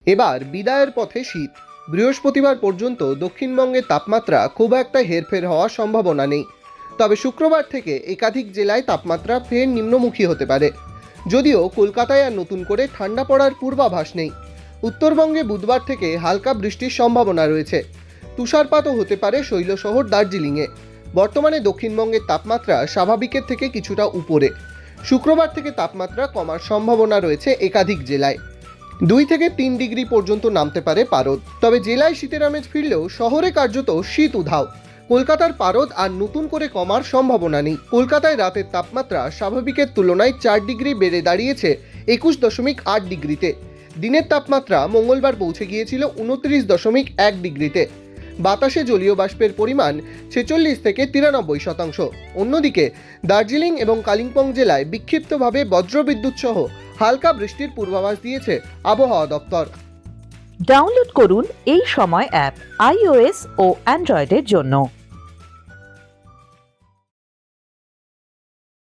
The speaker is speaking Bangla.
এবার বিদায়ের পথে শীত। বৃহস্পতিবার পর্যন্ত দক্ষিণবঙ্গের তাপমাত্রা খুব একটা হেরফের হওয়ার সম্ভাবনা নেই। তবে শুক্রবার থেকে একাধিক জেলায় তাপমাত্রা ফের নিম্নমুখী হতে পারে। যদিও কলকাতায় আর নতুন করে ঠান্ডা পড়ার পূর্বাভাস নেই। উত্তরবঙ্গে বুধবার থেকে হালকা বৃষ্টির সম্ভাবনা রয়েছে। তুষারপাতও হতে পারে শৈলশহর দার্জিলিংয়ে। বর্তমানে দক্ষিণবঙ্গের তাপমাত্রা স্বাভাবিকের থেকে কিছুটা উপরে। শুক্রবার থেকে তাপমাত্রা কমার সম্ভাবনা রয়েছে একাধিক জেলায়। 2 থেকে 3 ডিগ্রি পর্যন্ত নামতে পারে পারদ। তবে জেলায় শীতের আমেজ ফিরলেও শহরে কার্যত শীত উধাও। কলকাতার পারদ আর নতুন করে কমার সম্ভাবনা নেই। কলকাতায় রাতের তাপমাত্রা স্বাভাবিকের তুলনায় 4 ডিগ্রি বেড়ে দাঁড়িয়েছে 21.8 ডিগ্রিতে। দিনের তাপমাত্রা মঙ্গলবার পৌঁছে গিয়েছিল 29.1 ডিগ্রিতে। বাতাসে জলীয় বাষ্পের পরিমাণ 46 থেকে 93%। অন্যদিকে দার্জিলিং এবং কালিম্পং জেলায় বিক্ষিপ্তভাবে বজ্রবিদ্যুৎ সহ হালকা বৃষ্টির পূর্বাভাস দিয়েছে আবহাওয়া দপ্তর। ডাউনলোড করুন এই সময় অ্যাপ iOS ও অ্যান্ড্রয়েডের জন্য।